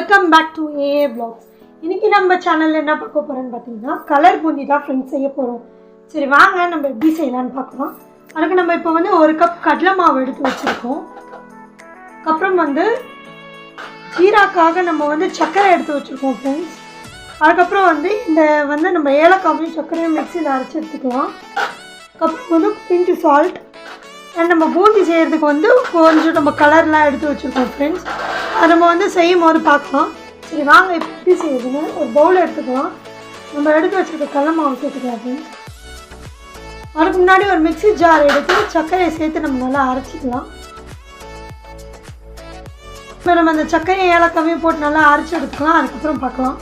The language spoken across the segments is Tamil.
Welcome back to AA Vlogs. இன்னைக்கு நம்ம சேனலில் என்ன பார்க்க போகிறோன்னு பார்த்தீங்கன்னா கலர் பூந்தி தான் ஃப்ரெண்ட்ஸ் செய்ய போகிறோம். சரி வாங்க நம்ம எப்படி செய்யலான்னு பார்க்கலாம். அதுக்கு நம்ம இப்போ வந்து ஒரு கப் கடலை மாவு எடுத்து வச்சுருக்கோம். அப்புறம் ஜீராக்காக நம்ம சர்க்கரை எடுத்து வச்சுருக்கோம் ஃப்ரெண்ட்ஸ். அதுக்கப்புறம் இந்த நம்ம ஏலக்காவையும் சர்க்கரையும் மிக்சியில் அரைச்சி எடுத்துக்கலாம். அப்புறம் பிஞ்சு சால்ட் அண்ட் நம்ம பூந்தி செய்கிறதுக்கு கொஞ்சம் நம்ம கலர்லாம் எடுத்து வச்சுருக்கோம் ஃப்ரெண்ட்ஸ். அது நம்ம செய்யும் போது பார்க்கலாம். சரி வாங்க எப்படி செய்யுதுன்னு ஒரு பவுல் எடுத்துக்கலாம். நம்ம எடுத்து வச்சுருக்க கடலை மாவு சேர்த்துக்கலாம் ஃப்ரெண்ட்ஸ். அதுக்கு முன்னாடி ஒரு மிக்ஸி ஜார் எடுத்து சர்க்கரையை சேர்த்து நம்ம நல்லா அரைச்சிக்கலாம். இப்போ நம்ம அந்த சர்க்கரையை ஏலக்காவையும் போட்டு நல்லா அரைச்சி எடுத்துக்கலாம். அதுக்கப்புறம் பார்க்கலாம்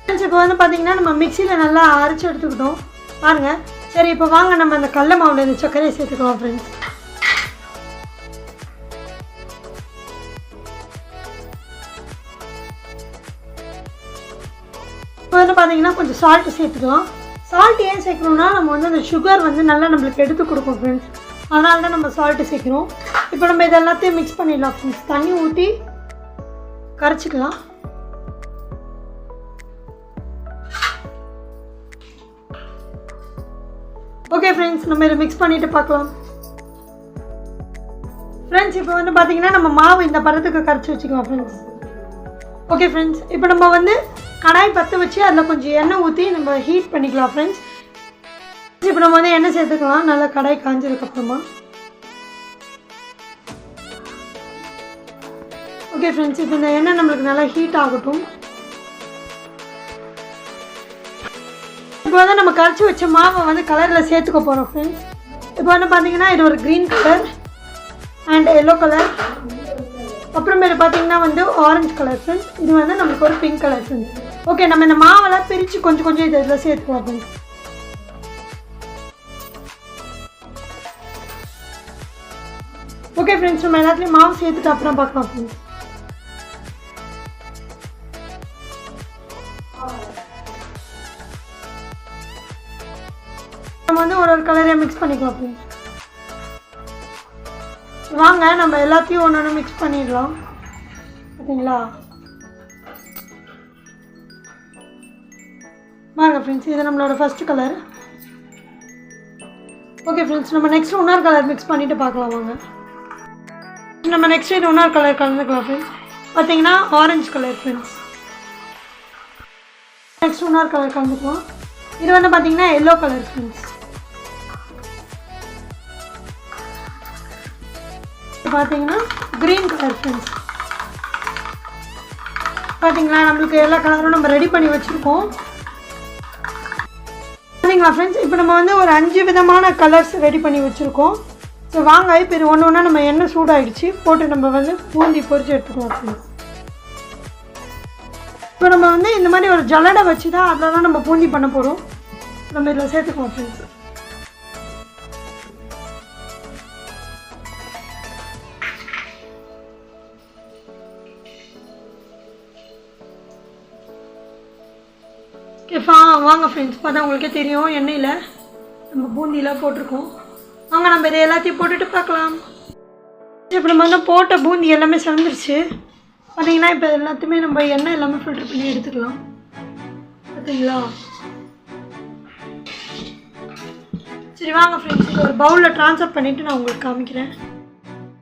ஃப்ரெண்ட்ஸ். இப்போ பார்த்தீங்கன்னா நம்ம மிக்சியில் நல்லா அரைச்சி எடுத்துக்கிட்டோம் பாருங்கள். சரி இப்போ வாங்க நம்ம அந்த கடலை மாவில் இந்த சர்க்கரையை சேர்த்துக்கலாம் ஃப்ரெண்ட்ஸ். இப்போ பார்த்தீங்கன்னா கொஞ்சம் சால்ட்டு சேர்த்துக்கலாம். சால்ட் ஏன் சேர்க்கணும்னா நம்ம அந்த சுகர் நல்லா நம்மளுக்கு எடுத்து கொடுக்கும் ஃப்ரெண்ட்ஸ். அதனால தான் நம்ம சால்ட்டு சேர்க்கணும். இப்போ நம்ம இது எல்லாத்தையும் மிக்ஸ் பண்ணிடலாம் ஃப்ரெண்ட்ஸ். தண்ணி ஊற்றி கரைச்சிக்கலாம். ஓகே ஃப்ரெண்ட்ஸ், நம்ம இதை மிக்ஸ் பண்ணிவிட்டு பார்க்கலாம் ஃப்ரெண்ட்ஸ். இப்போ பார்த்தீங்கன்னா நம்ம மாவு இந்த பதத்துக்கு கரைச்சி வச்சுக்கலாம் ஃப்ரெண்ட்ஸ். ஓகே ஃப்ரெண்ட்ஸ், இப்போ நம்ம கடாய் பற்ற வச்சு அதில் கொஞ்சம் எண்ணெய் ஊற்றி நம்ம ஹீட் பண்ணிக்கலாம் ஃப்ரெண்ட்ஸ். இப்போ நம்ம எண்ணெய் சேர்த்துக்கலாம் நல்லா கடாய் காஞ்சதுக்கப்புறமா. ஓகே ஃப்ரெண்ட்ஸ், இப்போ இந்த எண்ணெய் நம்மளுக்கு நல்லா ஹீட் ஆகட்டும். இப்போ நம்ம கரைச்சி வச்ச மாவை கலரில் சேர்த்துக்க போகிறோம் ஃப்ரெண்ட்ஸ். இப்போ பார்த்தீங்கன்னா இது ஒரு green colour and yellow colour, அப்புறமேல பார்த்தீங்கன்னா ஆரஞ்சு கலர் ஃப்ரெண்ட்ஸ். இது நம்மளுக்கு ஒரு பிங்க் கலர் ஃப்ரெண்ட்ஸ். ஓகே, நம்ம இந்த மாவெல்லாம் பிரித்து கொஞ்சம் கொஞ்சம் இதில் சேர்த்துக்கலாம் ஃப்ரெண்ட்ஸ். ஓகே ஃப்ரெண்ட்ஸ், நம்ம எல்லாத்துலேயும் மாவு சேர்த்துட்டு அப்புறம் பார்க்கலாம் ஃப்ரெண்ட்ஸ். நம்ம ஒரு கலரையும் மிக்ஸ் பண்ணிக்கலாம் ஃப்ரெண்ட்ஸ். வாங்க நம்ம எல்லாத்தையும் ஒன்று மிக்ஸ் பண்ணிடலாம் பார்த்தீங்களா. வாங்க ஃப்ரெண்ட்ஸ், இது நம்மளோட ஃபஸ்ட்டு கலர். ஓகே ஃப்ரெண்ட்ஸ், நம்ம நெக்ஸ்ட் இன்னொரு கலர் மிக்ஸ் பண்ணிவிட்டு பார்க்கலாம். வாங்க நம்ம நெக்ஸ்ட் இது இன்னொரு கலர் கலந்துக்கலாம் ஃப்ரெண்ட்ஸ். பார்த்தீங்கன்னா ஆரஞ்சு கலர் ஃப்ரெண்ட்ஸ். நெக்ஸ்ட் இன்னொரு கலர் கலந்துக்கலாம். இது பார்த்தீங்கன்னா எல்லோ கலர் ஃப்ரெண்ட்ஸ். பார்த்தீங்கன்னா க்ரீன் கலர் ஃப்ரெண்ட்ஸ். பார்த்தீங்களா நம்மளுக்கு எல்லா கலரும் நம்ம ரெடி பண்ணி வச்சுருக்கோம் பார்த்தீங்களா ஃப்ரெண்ட்ஸ். இப்போ நம்ம ஒரு 5 விதமான கலர்ஸ் ரெடி பண்ணி வச்சுருக்கோம். ஸோ வாங்க இப்போ இது ஒன்று ஒன்றா நம்ம எண்ணெய் சூடாகிடுச்சு போட்டு நம்ம பூந்தி பொரிச்சு எடுத்துக்கலாம் ஃப்ரெண்ட்ஸ். இப்போ நம்ம இந்த மாதிரி ஒரு ஜல்லடை வச்சு தான் அதில் தான் நம்ம பூந்தி பண்ண போகிறோம். நம்ம இதில் சேர்த்துக்கலாம் ஃப்ரெண்ட்ஸ். வாங்க ஃப்ரெண்ட்ஸ், பார்த்தா உங்களுக்கே தெரியும் எண்ணெயில் நம்ம பூந்தியெலாம் போட்டிருக்கோம். வாங்க நம்ம இதை எல்லாத்தையும் போட்டுட்டு பார்க்கலாம். இப்போ நம்ம போட்ட பூந்தி எல்லாமே சிறந்துருச்சு பார்த்தீங்கன்னா. இப்போ எல்லாத்தையுமே நம்ம எண்ணெய் எல்லாமே ஃபில்டர் பண்ணி எடுத்துக்கலாம் பார்த்தீங்களா. சரி வாங்க ஃப்ரெண்ட்ஸ், இது ஒரு பவுலில் ட்ரான்ஸ்ஃபர் பண்ணிவிட்டு நான் உங்களுக்கு காமிக்கிறேன்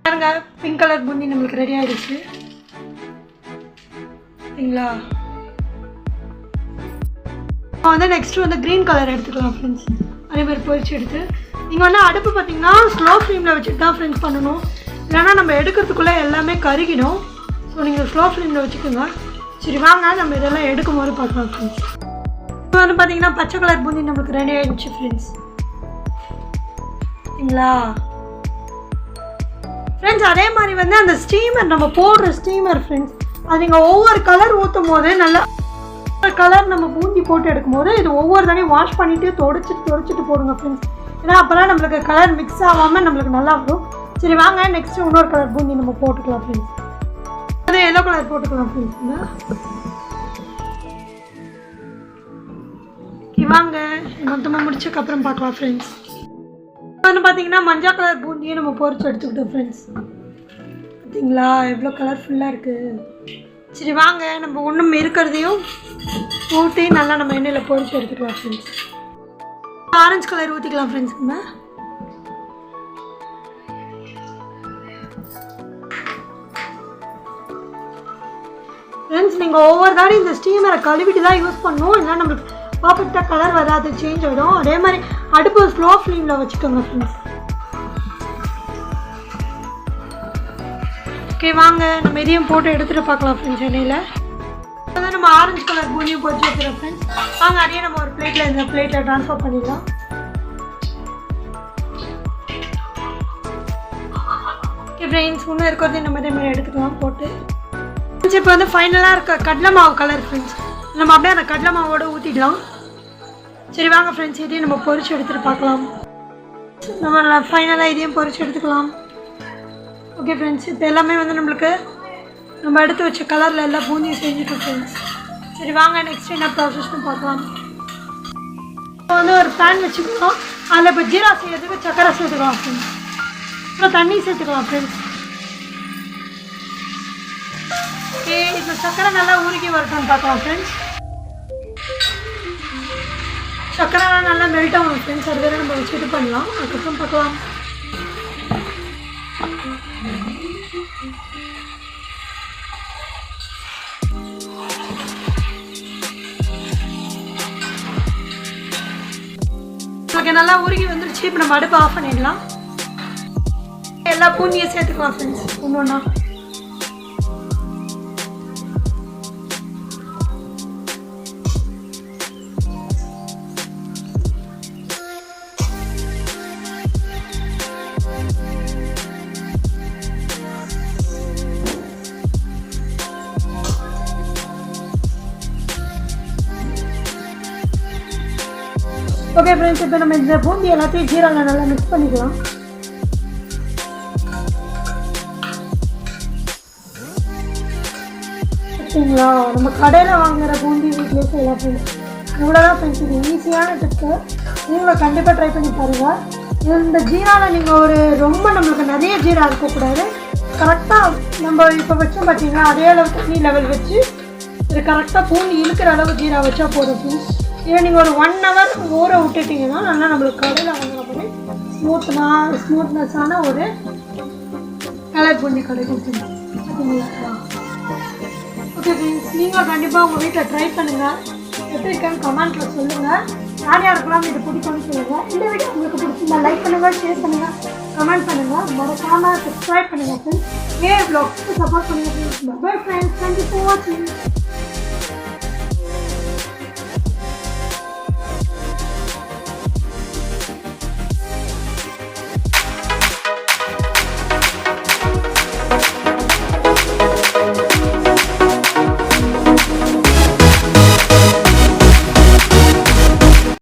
பாருங்க. பிங்க் கலர் பூந்தி நம்மளுக்கு ரெடி ஆகிடுச்சு பார்த்தீங்களா. நெக்ஸ்ட் க்ரீன் கலர் எடுத்துக்கலாம் ஃப்ரெண்ட்ஸ். அதே மாதிரி பொரிச்சு எடுத்து நீங்கள் அடுப்பு பார்த்தீங்கன்னா ஸ்லோ ஃப்ளேமில் வச்சுட்டு தான் ஃப்ரெண்ட்ஸ் பண்ணணும். இல்லைன்னா நம்ம எடுக்கிறதுக்குள்ளே எல்லாமே கருகிடும். ஸோ நீங்கள் ஸ்லோ ஃப்ளேமில் வச்சுக்கோங்க. சரி வாங்க நம்ம இதெல்லாம் எடுக்கும் போது பார்க்கலாம் ஃப்ரெண்ட்ஸ். இப்போ பார்த்தீங்கன்னா பச்சை கலர் பூந்தி நம்மளுக்கு ரெடி ஆகிடுச்சு ஃப்ரெண்ட்ஸ் சரிங்களா ஃப்ரெண்ட்ஸ். அதே மாதிரி அந்த ஸ்டீமர் நம்ம போடுற ஸ்டீமர் ஃப்ரெண்ட்ஸ், அது நீங்கள் ஒவ்வொரு கலர் ஊற்றும் போது நல்லா கலர் நம்ம பூந்தி போட்டு எடுக்கும்போது இது ஒவ்வொரு தடையும் வாஷ் பண்ணிவிட்டு தொடச்சிட்டு போடுங்க ஃப்ரெண்ட்ஸ். ஏன்னா அப்போலாம் நம்மளுக்கு கலர் மிக்ஸ் ஆகாமல் நம்மளுக்கு நல்லா வரும். சரி வாங்க நெக்ஸ்ட்டு இன்னொரு கலர் பூந்தி நம்ம போட்டுக்கலாம் ஃப்ரெண்ட்ஸ். அது எல்லோ கலர் போட்டுக்கலாம் ஃப்ரெண்ட்ஸ். வாங்க மொத்தமாக முடிச்சதுக்கப்புறம் பார்க்கலாம் ஃப்ரெண்ட்ஸ். பார்த்தீங்கன்னா மஞ்சள் கலர் பூந்தியை நம்ம பொரிச்சு எடுத்துக்கிட்டோம் ஃப்ரெண்ட்ஸ். பார்த்தீங்களா எவ்வளோ கலர்ஃபுல்லாக இருக்குது. சரி வாங்க நம்ம ஒன்றும் இருக்கிறதையும் ஊற்றி நல்லா நம்ம எண்ணெயில் பொரிச்சு எடுத்துக்கலாம் ஃப்ரெண்ட்ஸ். ஆரஞ்சு கலர் ஊற்றிக்கலாம் ஃப்ரெண்ட்ஸ். நம்ம ஃப்ரெண்ட்ஸ் நீங்கள் ஒவ்வொரு தாடி இந்த ஸ்டீமரை கழுவிட்டு தான் யூஸ் பண்ணணும், இல்லை நம்மளுக்கு பர்ஃபெக்டாக கலர் வராது, சேஞ்ச் ஆகிடும். அதே மாதிரி அடுப்பு ஸ்லோ ஃப்ளேமில் வச்சுக்கோங்க ஃப்ரெண்ட்ஸ். ஓகே வாங்க நம்ம இதையும் போட்டு எடுத்துகிட்டு பார்க்கலாம் ஃப்ரெண்ட்ஸ் எண்ணெயில். அதான் நம்ம ஆரஞ்சு கலர் பூனியும் பொரிச்சு எடுத்துகிறோம் ஃப்ரெண்ட்ஸ். வாங்க அதையே நம்ம ஒரு பிளேட்டில் இந்த பிளேட்டில் ட்ரான்ஸ்ஃபர் பண்ணிடலாம். ஓகே ஃப்ரெண்ட்ஸ் இன்னும் இருக்கிறது நம்ம இதே மாதிரி எடுத்துக்கலாம் போட்டு. இப்போ வந்து ஃபைனலாக இருக்க கடலை மாவு கலர் ஃப்ரெண்ட்ஸ், நம்ம அப்படியே அந்த கடலை மாவோடு ஊற்றிடலாம். சரி வாங்க ஃப்ரெண்ட்ஸ் இதையும் நம்ம பொரிச்சு எடுத்துகிட்டு பார்க்கலாம். நம்ம ஃபைனலாக இதையும் பொரிச்சு எடுத்துக்கலாம். ஓகே ஃப்ரெண்ட்ஸ் இப்போ எல்லாமே வந்து நம்மளுக்கு நம்ம எடுத்து வச்ச கலரில் எல்லாம் பூந்தியும் செஞ்சுட்டோம் ஃப்ரெண்ட்ஸ். சரி வாங்க நெக்ஸ்ட் என்ன ப்ராசஸ்னு பார்க்கலாம். இப்போ வந்து ஒரு பேன் வச்சுக்கலாம். அதில் இப்போ ஜீரா செய்யறதுக்கு சக்கரை சேர்த்துக்கலாம் ஃப்ரெண்ட்ஸ். அப்புறம் தண்ணி சேர்த்துக்கலாம் ஃப்ரெண்ட்ஸ். ஓகே இப்போ சக்கரை நல்லா உருக்கி வரட்டும்னு பார்க்கலாம் ஃப்ரெண்ட்ஸ். சக்கரைலாம் நல்லா மெல்ட் ஆகணும் ஃப்ரெண்ட்ஸ். அது வேறு நம்ம வச்சு இது பண்ணலாம். அதுக்கப்புறம் பார்க்கலாம். ஓகே நல்லா உருகி வந்துருச்சு. இப்போ நம்ம அடுப்பு ஆஃப் பண்ணிடலாம். எல்லா பூந்தியும் சேர்த்துக்கலாம் ஃப்ரெண்ட்ஸ் ஒன்று ஒன்றா. ஓகே ஃப்ரெண்ட்ஸ் இப்போ நம்ம இந்த பூந்தி எல்லாத்தையும் ஜீராவில் நல்லா மிக்ஸ் பண்ணிக்கலாம். ஓகேங்களா நம்ம கடையில் வாங்குகிற பூந்தி வீட்டிலே செய்யலாம் ஃப்ரெண்ட்ஸ். இவ்வளோதான் ஃப்ரெண்ட்ஸ், இது ஈஸியான டிப்ஸு. நீங்களும் கண்டிப்பாக ட்ரை பண்ணி பாருங்கள். இந்த ஜீராவில் நீங்கள் ஒரு ரொம்ப நம்மளுக்கு நிறைய ஜீரா இருக்கக்கூடாது. கரெக்டாக நம்ம இப்போ வச்சோம் பார்த்தீங்கன்னா அதே அளவு தண்ணி லெவல் வச்சு இது கரெக்டாக பூந்தி இழுக்கிற அளவு ஜீரா வச்சா போதும் ஃப்ரெண்ட்ஸ். இதை நீங்கள் ஒரு 1 hour ஊற விட்டுட்டிங்கன்னா நல்லா நம்மளுக்கு கடையில் வாங்குற மாதிரி ஸ்மூத்னஸான ஒரு கலர் பூந்தி கிடைக்கும் பார்த்தீங்களா. ஓகே ஃப்ரெண்ட்ஸ் நீங்களும் கண்டிப்பாக உங்கள் வீட்டில் ட்ரை பண்ணுங்கள். எப்படி இருக்கான்னு கமெண்ட்டில் சொல்லுங்கள். யார் யாருக்கெல்லாம் இது பிடிக்கும்னு சொல்லுங்கள். இந்த வீடியோ உங்களுக்கு பிடிச்சிருந்தா லைக் பண்ணுங்கள், ஷேர் பண்ணுங்கள், கமெண்ட் பண்ணுங்கள், மறக்காமல் சப்ஸ்கிரைப் பண்ணுங்கள் ஃப்ரெண்ட்ஸ். vlogs சப்போர்ட் பண்ணுங்கள் friends. Bye friends, thank you for வாட்சிங்.